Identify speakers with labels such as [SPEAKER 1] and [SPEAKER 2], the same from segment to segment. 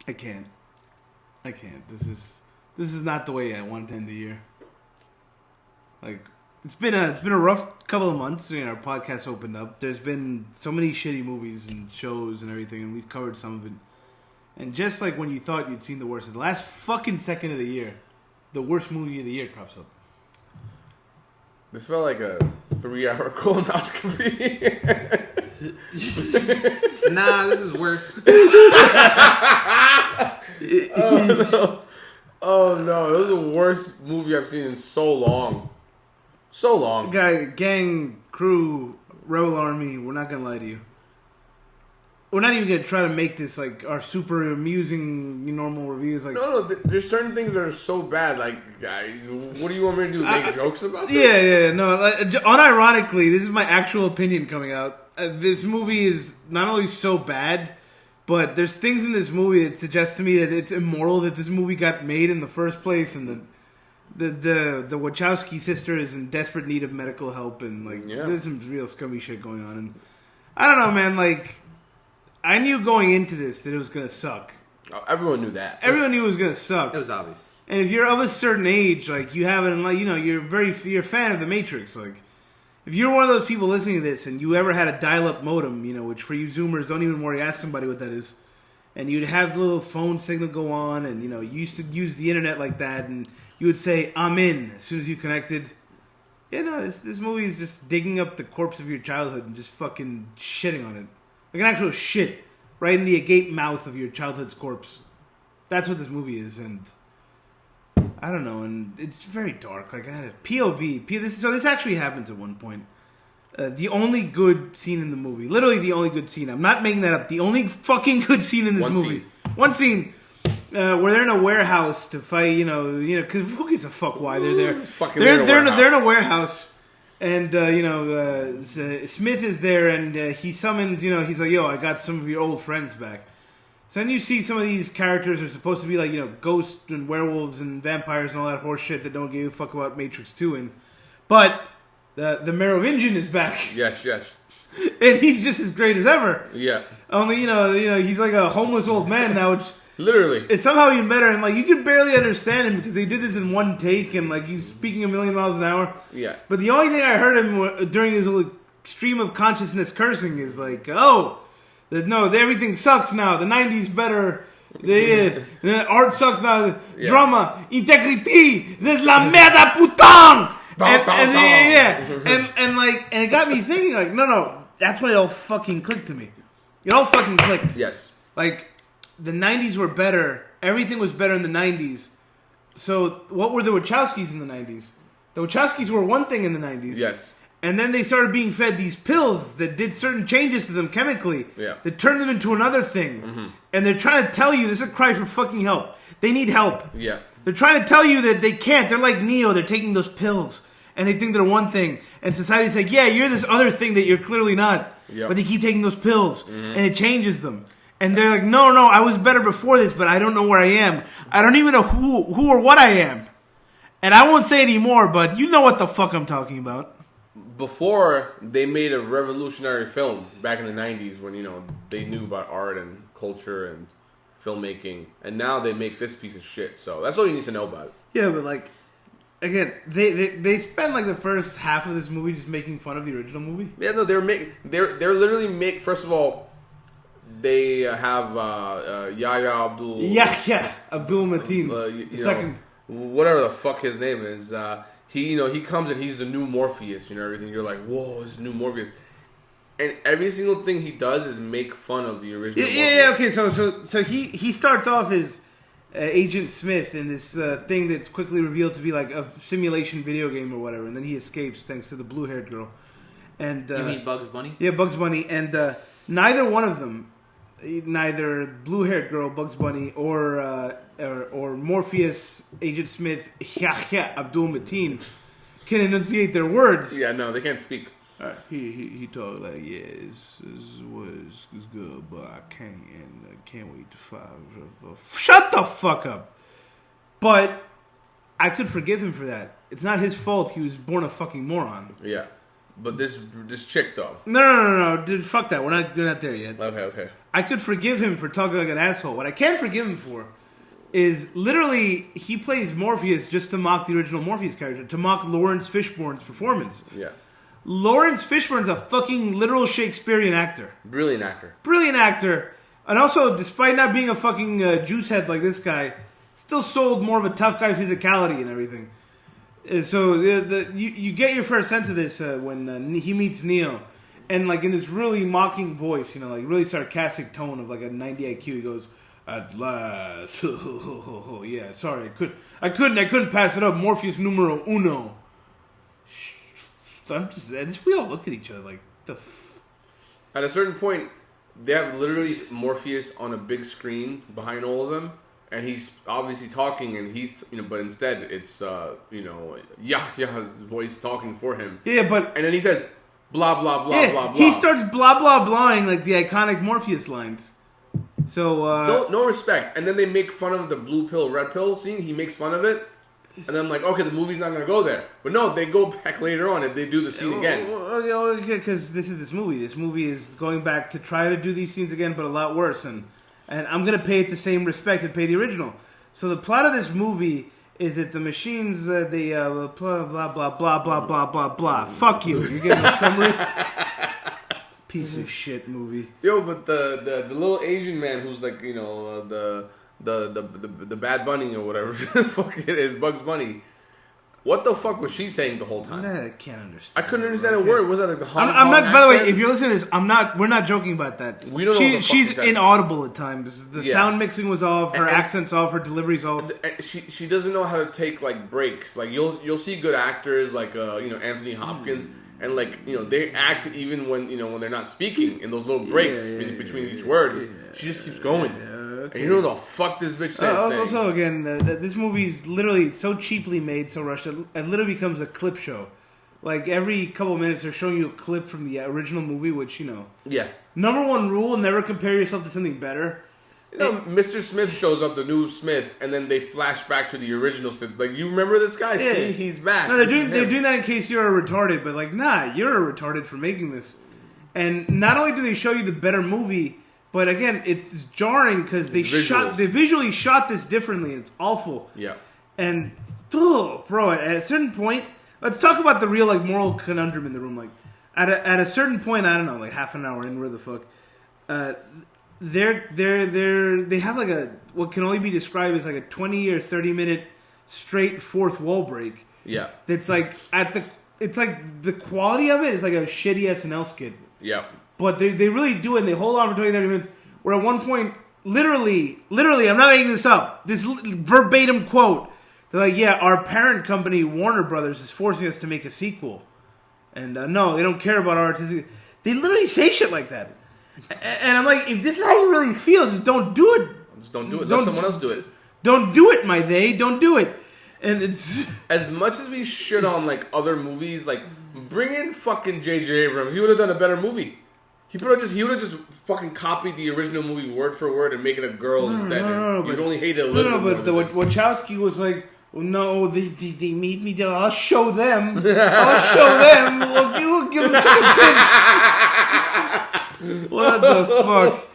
[SPEAKER 1] I can't. This is not the way I want to end the year. Like, it's been a rough couple of months. Our podcast opened up. There's been so many shitty movies and shows and everything, and we've covered some of it. And just like when you thought you'd seen the worst, at the last fucking second of the year, the worst movie of the year crops up.
[SPEAKER 2] This felt like a 3-hour colonoscopy.
[SPEAKER 3] Nah, this is worse.
[SPEAKER 2] Oh no, it was the worst movie I've seen in so long. So long.
[SPEAKER 1] Gang, crew, Rebel Army, we're not going to lie to you. We're not even going to try to make this like our super amusing normal reviews. Like,
[SPEAKER 2] no, there's certain things that are so bad. Like, what do you want me to do? Make jokes about this?
[SPEAKER 1] Yeah. No, unironically, this is my actual opinion coming out. This movie is not only so bad, but there's things in this movie that suggest to me that it's immoral that this movie got made in the first place, and the Wachowski sister is in desperate need of medical help, and there's some real scummy shit going on. And I don't know, man. Like, I knew going into this that it was gonna suck.
[SPEAKER 2] Oh, everyone knew that.
[SPEAKER 1] Everyone knew it was gonna suck.
[SPEAKER 3] It was obvious.
[SPEAKER 1] And if you're of a certain age, like you haven't, like you're a fan of The Matrix. Like, if you're one of those people listening to this and you ever had a dial-up modem, which for you Zoomers, don't even worry, ask somebody what that is. And you'd have the little phone signal go on, and you used to use the internet like that, and you would say "I'm in" as soon as you connected. Yeah, no, this movie is just digging up the corpse of your childhood and just fucking shitting on it. Like an actual shit right in the agape mouth of your childhood's corpse. That's what this movie is, and I don't know, and it's very dark. Like, I had a POV. This actually happens at one point. The only good scene in the movie, literally the only good scene. I'm not making that up. The only fucking good scene in this movie. One scene where they're in a warehouse to fight. Because who gives a fuck why they're there? They're in a warehouse. And, Smith is there, and he summons, he's like, yo, I got some of your old friends back. So then you see some of these characters are supposed to be like, ghosts and werewolves and vampires and all that horse shit that don't give a fuck about Matrix 2 in. But the Merovingian is back.
[SPEAKER 2] Yes.
[SPEAKER 1] And he's just as great as ever.
[SPEAKER 2] Yeah.
[SPEAKER 1] Only, he's like a homeless old man now, which...
[SPEAKER 2] Literally.
[SPEAKER 1] It's somehow even better, and you can barely understand him because they did this in one take, and he's speaking 1,000,000 miles an hour.
[SPEAKER 2] Yeah.
[SPEAKER 1] But the only thing I heard him during his little stream of consciousness cursing is everything sucks now. The 90s better. The art sucks now. Yeah. Drama, integrity, c'est la merde putain. And it got me thinking, no, that's when it all fucking clicked to me. It all fucking clicked.
[SPEAKER 2] Yes.
[SPEAKER 1] The 90s were better. Everything was better in the 90s. So, what were the Wachowskis in the 90s? The Wachowskis were one thing in the 90s.
[SPEAKER 2] Yes.
[SPEAKER 1] And then they started being fed these pills that did certain changes to them chemically.
[SPEAKER 2] Yeah.
[SPEAKER 1] That turned them into another thing. Mm-hmm. And they're trying to tell you, this is a cry for fucking help. They need help.
[SPEAKER 2] Yeah.
[SPEAKER 1] They're trying to tell you that they can't. They're like Neo. They're taking those pills. And they think they're one thing. And society's like, yeah, you're this other thing that you're clearly not. Yep. But they keep taking those pills. Mm-hmm. And it changes them. And they're like, no, I was better before this, but I don't know where I am. I don't even know who or what I am. And I won't say anymore, but you know what the fuck I'm talking about.
[SPEAKER 2] Before, they made a revolutionary film back in the 90s when, they knew about art and culture and filmmaking. And now they make this piece of shit. So that's all you need to know about it.
[SPEAKER 1] Yeah, but again, they spend the first half of this movie just making fun of the original movie.
[SPEAKER 2] Yeah, no, they're literally first of all, they have Yahya Abdul
[SPEAKER 1] Mateen, second,
[SPEAKER 2] whatever the fuck his name is. He comes and he's the new Morpheus. Everything. You're like, whoa, it's new Morpheus, and every single thing he does is make fun of the original.
[SPEAKER 1] Yeah. Okay, so he starts off as Agent Smith in this thing that's quickly revealed to be like a simulation video game or whatever, and then he escapes thanks to the blue-haired girl. And
[SPEAKER 3] you mean Bugs Bunny?
[SPEAKER 1] Yeah, Bugs Bunny, and neither one of them. Neither blue-haired girl Bugs Bunny or Morpheus Agent Smith Yahya Abdul Mateen can enunciate their words.
[SPEAKER 2] Yeah, no, they can't speak.
[SPEAKER 1] He talked like, yeah, it's good, but I can't wait to fight. Shut the fuck up. But I could forgive him for that. It's not his fault. He was born a fucking moron.
[SPEAKER 2] Yeah. But this chick though.
[SPEAKER 1] No, dude, fuck that. We're not there yet.
[SPEAKER 2] Okay.
[SPEAKER 1] I could forgive him for talking like an asshole. What I can't forgive him for is literally he plays Morpheus just to mock the original Morpheus character, to mock Lawrence Fishburne's performance.
[SPEAKER 2] Yeah.
[SPEAKER 1] Lawrence Fishburne's a fucking literal Shakespearean actor.
[SPEAKER 2] Brilliant actor.
[SPEAKER 1] And also, despite not being a fucking juice head like this guy, still sold more of a tough guy physicality and everything. So you get your first sense of this when he meets Neo. And like in this really mocking voice, you know, like really sarcastic tone of like a 90 IQ, he goes, "At last." Yeah, sorry, I couldn't pass it up. Morpheus numero uno. We all looked at each other like,
[SPEAKER 2] At a certain point, they have literally Morpheus on a big screen behind all of them, and he's obviously talking, and he's, but instead it's, Yahya's voice talking for him.
[SPEAKER 1] Yeah, but...
[SPEAKER 2] And then he says, blah, blah, blah,
[SPEAKER 1] yeah,
[SPEAKER 2] blah, blah.
[SPEAKER 1] He starts blah, blah, blahing like the iconic Morpheus lines. So,
[SPEAKER 2] No respect. And then they make fun of the blue pill, red pill scene. He makes fun of it. And then I'm like, okay, the movie's not going to go there. But no, they go back later on and they do the scene again.
[SPEAKER 1] Okay, because this is this movie. This movie is going back to try to do these scenes again, but a lot worse. And I'm going to pay it the same respect and pay the original. So the plot of this movie is that the machines, they blah, blah, blah, blah, blah, blah, blah, blah. Fuck you. You getting a summary? Piece of shit movie.
[SPEAKER 2] Yo, but the little Asian man who's like, the Bad Bunny or whatever the fuck it is, Bugs Bunny. What the fuck was she saying the whole time?
[SPEAKER 1] I can't understand.
[SPEAKER 2] I couldn't understand a word. Was that like the Hong
[SPEAKER 1] I'm not.
[SPEAKER 2] Kong
[SPEAKER 1] By the way,
[SPEAKER 2] accent?
[SPEAKER 1] if you're listening to this, we're not joking about that.
[SPEAKER 2] We don't know what the fuck
[SPEAKER 1] She's
[SPEAKER 2] this accent-
[SPEAKER 1] inaudible at times. The sound mixing was off. Her accent's off. Her delivery's off.
[SPEAKER 2] She doesn't know how to take like breaks. Like you'll see good actors like Anthony Hopkins. And they act even when they're not speaking in those little breaks between each words. She just keeps going. Okay. And you know what the fuck this bitch says.
[SPEAKER 1] Also, again, this movie's literally so cheaply made, so rushed. It literally becomes a clip show. Like every couple of minutes, they're showing you a clip from the original movie, which number one rule: never compare yourself to something better.
[SPEAKER 2] Mr. Smith shows up, the new Smith, and then they flash back to the original Smith. Like, you remember this guy? Yeah. See, he's back.
[SPEAKER 1] No, they're doing that in case you're a retarded, but like, nah, you're a retarded for making this. And not only do they show you the better movie, but again, it's jarring because they visually shot this differently, and it's awful.
[SPEAKER 2] Yeah.
[SPEAKER 1] And bro, at a certain point, let's talk about the real like moral conundrum in the room. Like, at a certain point, I don't know, like half an hour in, where the fuck. They have like what can only be described as like a 20 or 30 minute straight fourth wall break.
[SPEAKER 2] Yeah.
[SPEAKER 1] That's like it's like the quality of it is like a shitty SNL skit.
[SPEAKER 2] Yeah.
[SPEAKER 1] But they really do it and they hold on for 20, 30 minutes where at one point, literally, I'm not making this up, this verbatim quote, they're like, yeah, our parent company, Warner Brothers, is forcing us to make a sequel. And no, they don't care about our artistic... They literally say shit like that. And I'm like, if this is how you really feel, just don't do it.
[SPEAKER 2] Just don't do it. Let someone else do it.
[SPEAKER 1] Don't do it, my they. Don't do it. And it's...
[SPEAKER 2] As much as we shit on, like, other movies, like, bring in fucking J.J. Abrams. He would have done a better movie. He would have just fucking copied the original movie word for word and make it a girl instead. You'd only hate it a little bit more.
[SPEAKER 1] But Wachowski was like, well, no, they made me do. I'll show them. We'll give them some pinch. What the fuck?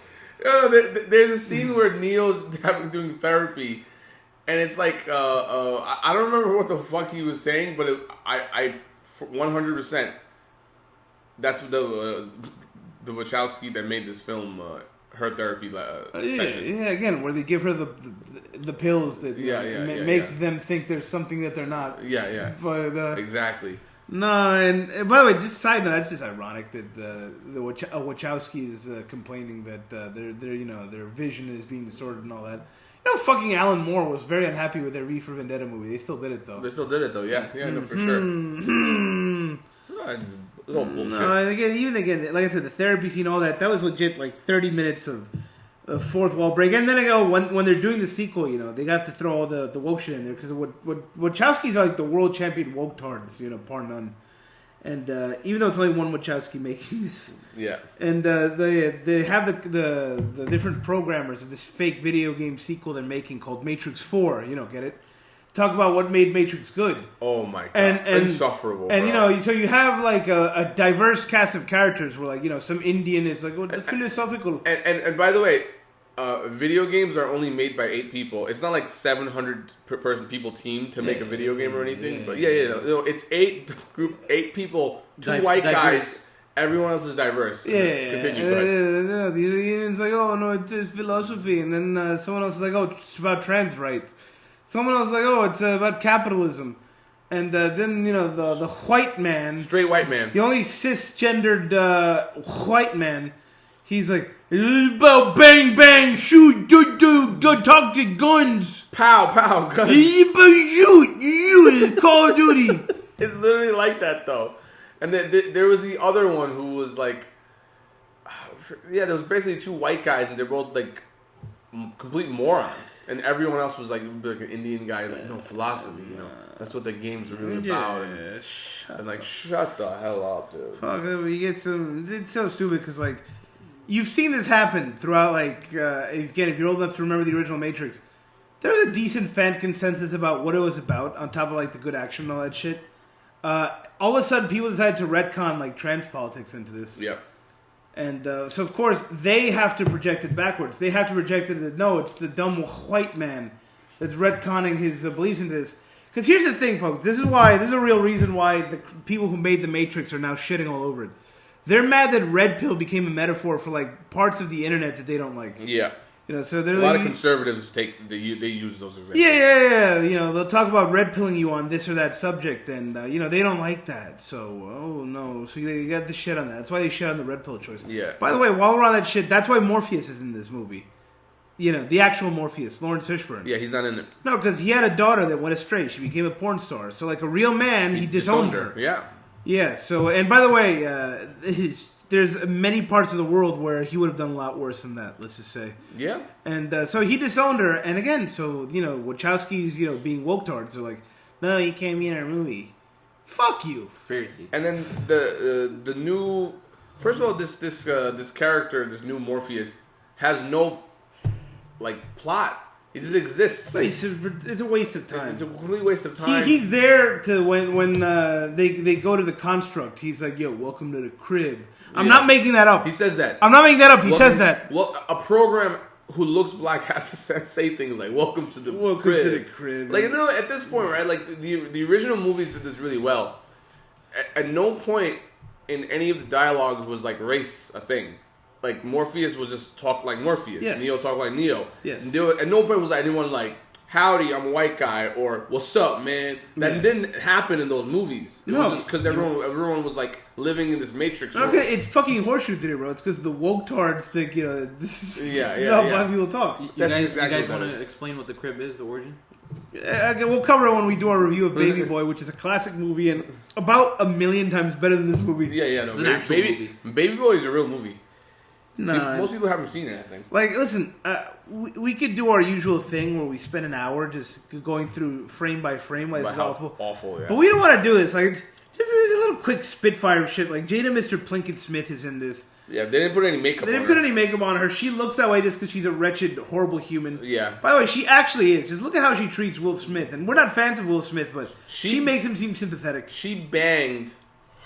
[SPEAKER 2] There's a scene where Neo's doing therapy, and it's like I don't remember what the fuck he was saying, but I 100%. That's the Wachowski that made this film. Her therapy session.
[SPEAKER 1] Yeah, again, where they give her the pills that makes them think there's something that they're not.
[SPEAKER 2] Yeah.
[SPEAKER 1] But,
[SPEAKER 2] exactly.
[SPEAKER 1] No, and by the way, just side note, that's just ironic that the Wachowski is complaining that their vision is being distorted and all that. Fucking Alan Moore was very unhappy with their V for Vendetta movie. They still did it though.
[SPEAKER 2] Yeah, no, for sure. It's all bullshit.
[SPEAKER 1] No, again, like I said, the therapy scene, all that was legit like 30 minutes of fourth wall break. And then I go, when they're doing the sequel, they have to throw all the woke shit in there because Wachowskis are like the world champion woke tards, par none. And even though it's only one Wachowski making this,
[SPEAKER 2] yeah.
[SPEAKER 1] And they have the different programmers of this fake video game sequel they're making called Matrix 4. Get it? talk about what made Matrix good.
[SPEAKER 2] Oh my god,
[SPEAKER 1] And
[SPEAKER 2] insufferable.
[SPEAKER 1] And
[SPEAKER 2] bro.
[SPEAKER 1] so you have like a diverse cast of characters where like some Indian is like philosophical.
[SPEAKER 2] And by the way, video games are only made by 8 people. It's not like 700 person people team to make a video game or anything. But it's 8 people, 2 white guys. Everyone else is diverse. Continue.
[SPEAKER 1] These Indians like, oh no, it's philosophy, and then someone else is like, oh, it's about trans rights. Someone else is like, oh, it's about capitalism, and then the white man,
[SPEAKER 2] Straight white man,
[SPEAKER 1] the only cisgendered white man, he's like, it's about bang bang, shoot, go talk to guns,
[SPEAKER 2] pow pow, guns.
[SPEAKER 1] You Call of Duty.
[SPEAKER 2] It's literally like that though. And there was the other one who was like, there was basically 2 white guys, and they're both like complete morons, and everyone else was like an Indian guy, like no philosophy, that's what the games are really about, and like shut the hell up, dude.
[SPEAKER 1] Fuck, you get some. It's so stupid because like you've seen this happen throughout. Like again, if you're old enough to remember the original Matrix, there was a decent fan consensus about what it was about, on top of like the good action and all that shit. All of a sudden, people decided to retcon like trans politics into this.
[SPEAKER 2] Yeah.
[SPEAKER 1] And so, of course, they have to project it backwards. They have to project it that, no, it's the dumb white man that's retconning his beliefs into this. Because here's the thing, folks. This is a real reason why the people who made the Matrix are now shitting all over it. They're mad that Red Pill became a metaphor for like parts of the internet that they don't like.
[SPEAKER 2] Yeah.
[SPEAKER 1] So they're
[SPEAKER 2] a lot of conservatives they use those examples.
[SPEAKER 1] Yeah. They'll talk about red pilling you on this or that subject, and they don't like that. So, oh no, so they got the shit on that. That's why they shit on the red pill choice.
[SPEAKER 2] Yeah.
[SPEAKER 1] By the way, while we're on that shit, that's why Morpheus is in this movie. The actual Morpheus, Lawrence Fishburne.
[SPEAKER 2] Yeah, he's not in it.
[SPEAKER 1] No, because he had a daughter that went astray. She became a porn star. So, like a real man, he disowned her.
[SPEAKER 2] Yeah.
[SPEAKER 1] Yeah. So, and by the way, there's many parts of the world where he would have done a lot worse than that, let's just say.
[SPEAKER 2] Yeah.
[SPEAKER 1] And so he disowned her, and again, so, Wachowskis, being woke-tards, are like, no, you can't be in our movie. Fuck you.
[SPEAKER 3] Seriously.
[SPEAKER 2] And then the new... First of all, this character, this new Morpheus, has no, plot. He just exists.
[SPEAKER 1] It's a waste of time.
[SPEAKER 2] It's a complete waste of time.
[SPEAKER 1] He's there to when they go to the construct. He's like, yo, welcome to the crib. I'm not making that up.
[SPEAKER 2] He says that.
[SPEAKER 1] I'm not making that up. He says that.
[SPEAKER 2] Well, a program who looks black has to say things like "Welcome to the crib." Like, at this point, right? Like the original movies did this really well. At no point in any of the dialogues was like race a thing. Like Morpheus was just talk like Morpheus.
[SPEAKER 1] Yes.
[SPEAKER 2] Neo talk like Neo.
[SPEAKER 1] Yes.
[SPEAKER 2] At no point was anyone like, howdy, I'm a white guy, or what's up, man? That didn't happen in those movies. It was just because everyone was like living in this Matrix world.
[SPEAKER 1] Okay, it's fucking horseshoe theory, bro. It's because the woke-tards think, this is how black people talk.
[SPEAKER 3] You guys want to explain what the crib is, the origin?
[SPEAKER 1] Okay, we'll cover it when we do our review of Baby Boy, which is a classic movie and about 1,000,000 times better than this movie.
[SPEAKER 2] Yeah. No,
[SPEAKER 3] it's an actual movie.
[SPEAKER 2] Baby Boy is a real movie.
[SPEAKER 1] Nah.
[SPEAKER 2] Most people haven't seen it, I think.
[SPEAKER 1] Like, listen, we could do our usual thing where we spend an hour just going through frame by frame why this is awful.
[SPEAKER 2] Awful, yeah.
[SPEAKER 1] But we don't want to do this. Like, just a little quick spitfire shit. Like, Jada Mr. Plinkett Smith is in this.
[SPEAKER 2] Yeah, they didn't put any makeup on her.
[SPEAKER 1] They didn't put any makeup on her. She looks that way just because she's a wretched, horrible human.
[SPEAKER 2] Yeah.
[SPEAKER 1] By the way, she actually is. Just look at how she treats Will Smith. And we're not fans of Will Smith, but she makes him seem sympathetic.
[SPEAKER 2] She banged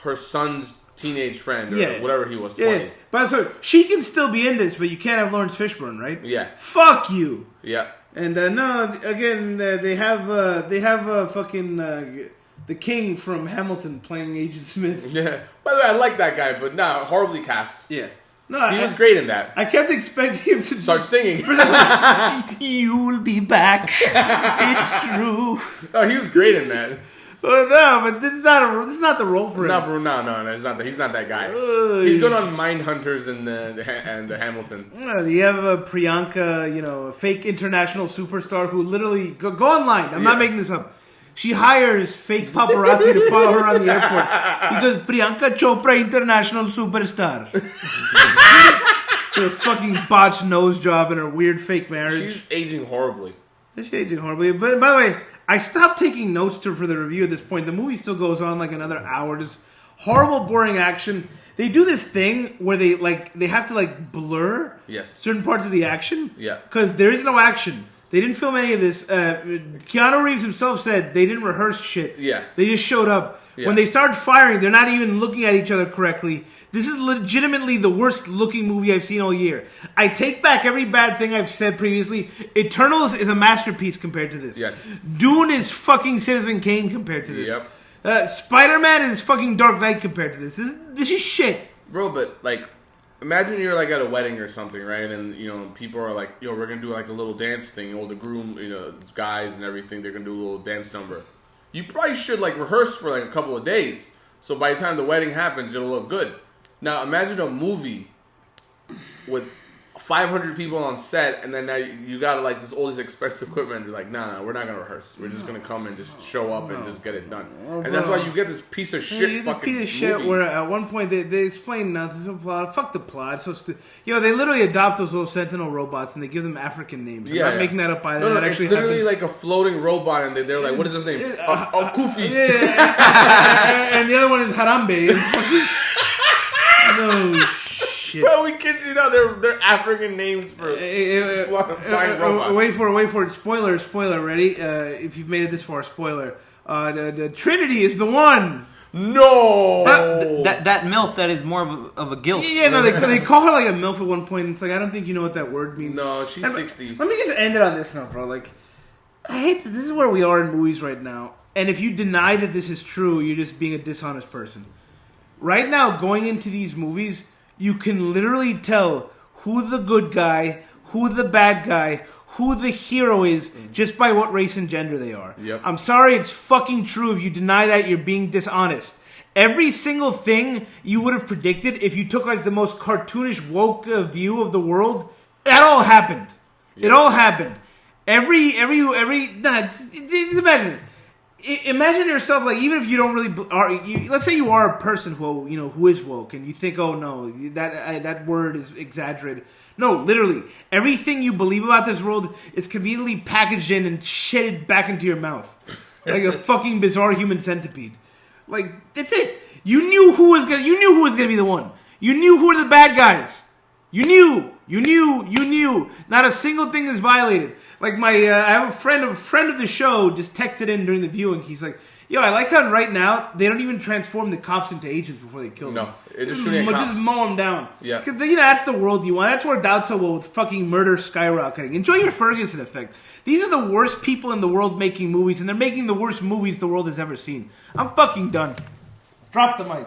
[SPEAKER 2] her son's teenage friend, or whatever he was, 20.
[SPEAKER 1] Yeah. But so she can still be in this, but you can't have Lawrence Fishburne, right?
[SPEAKER 2] Yeah.
[SPEAKER 1] Fuck you.
[SPEAKER 2] Yeah.
[SPEAKER 1] And no, again, they have fucking the King from Hamilton playing Agent Smith.
[SPEAKER 2] Yeah. By the way, I like that guy, but horribly cast.
[SPEAKER 3] Yeah.
[SPEAKER 1] No,
[SPEAKER 2] he was great in that.
[SPEAKER 1] I kept expecting him to
[SPEAKER 2] start singing.
[SPEAKER 1] You'll be back. It's true.
[SPEAKER 2] Oh, he was great in that.
[SPEAKER 1] No, but this is not the role for him.
[SPEAKER 2] No, it's not. He's not that guy. He's good on Mindhunters and the Hamilton.
[SPEAKER 1] You have Priyanka, a fake international superstar who literally go online. I'm not making this up. She hires fake paparazzi to follow her on the airport because Priyanka Chopra, international superstar. Her fucking botched nose job and her weird fake marriage.
[SPEAKER 2] She's aging horribly.
[SPEAKER 1] She's aging horribly. But by the way, I stopped taking notes for the review at this point. The movie still goes on like another hour. Just horrible, boring action. They do this thing where they have to blur
[SPEAKER 2] yes.
[SPEAKER 1] certain parts of the action.
[SPEAKER 2] Yeah.
[SPEAKER 1] Because there is no action. They didn't film any of this. Keanu Reeves himself said they didn't rehearse shit.
[SPEAKER 2] Yeah.
[SPEAKER 1] They just showed up. Yeah. When they started firing, they're not even looking at each other correctly. This is legitimately the worst looking movie I've seen all year. I take back every bad thing I've said previously. Eternals is a masterpiece compared to this.
[SPEAKER 2] Yes.
[SPEAKER 1] Dune is fucking Citizen Kane compared to this.
[SPEAKER 2] Yep.
[SPEAKER 1] Spider-Man is fucking Dark Knight compared to this. This is shit.
[SPEAKER 2] Bro, but like, imagine you're like at a wedding or something, right? And, you know, people are like, yo, we're going to do like a little dance thing. All the groom, you know, guys and everything, they're going to do a little dance number. You probably should like rehearse for like a couple of days. So by the time the wedding happens, it'll look good. Now imagine a movie with 500 people on set, and then now you got like all this expensive equipment. You're like, nah, we're not gonna rehearse. We're just gonna come and just show up and just get it done. And that's why you get this piece of shit. Fucking
[SPEAKER 1] piece of shit
[SPEAKER 2] movie.
[SPEAKER 1] Where at one point they explain nothing. There's no plot. Fuck the plot. So they literally adopt those little Sentinel robots and they give them African names. I'm not making that up either.
[SPEAKER 2] No, it's literally like a floating robot, and they're like, what is his name? Kufi.
[SPEAKER 1] And the other one is Harambe. No shit.
[SPEAKER 2] Bro, we kid you not. They're African names for flying robots.
[SPEAKER 1] Wait for it. Spoiler. Ready? If you've made it this far, spoiler. The Trinity is the one.
[SPEAKER 2] No.
[SPEAKER 3] That MILF that is more of a guilt.
[SPEAKER 1] Yeah, no, they call her like a MILF at one point. It's like, I don't think you know what that word means.
[SPEAKER 2] No, she's 60.
[SPEAKER 1] Let me just end it on this note, bro. Like, I hate that this is where we are in movies right now. And if you deny that this is true, you're just being a dishonest person. Right now, going into these movies, you can literally tell who the good guy, who the bad guy, who the hero is, just by what race and gender they are.
[SPEAKER 2] Yep.
[SPEAKER 1] I'm sorry, it's fucking true. If you deny that, you're being dishonest. Every single thing you would have predicted, if you took like the most cartoonish woke view of the world, that all happened. Yep. It all happened. Just imagine it. Imagine yourself, like, even if you don't really let's say you are a person who is woke, and you think, oh no, that word is exaggerated. No, literally, everything you believe about this world is conveniently packaged in and shitted back into your mouth, like a fucking bizarre human centipede. Like, that's it. You knew who was gonna be the one. You knew who were the bad guys. You knew. Not a single thing is violated. Like I have a friend of the show just texted in during the viewing. He's like, yo, I like how right now they don't even transform the cops into agents before they kill them.
[SPEAKER 2] No, it's just shooting cops.
[SPEAKER 1] Just mow them down.
[SPEAKER 2] Yeah.
[SPEAKER 1] Because, that's the world you want. That's where doubts so well with fucking murder skyrocketing. Enjoy your Ferguson effect. These are the worst people in the world making movies, and they're making the worst movies the world has ever seen. I'm fucking done. Drop the mic.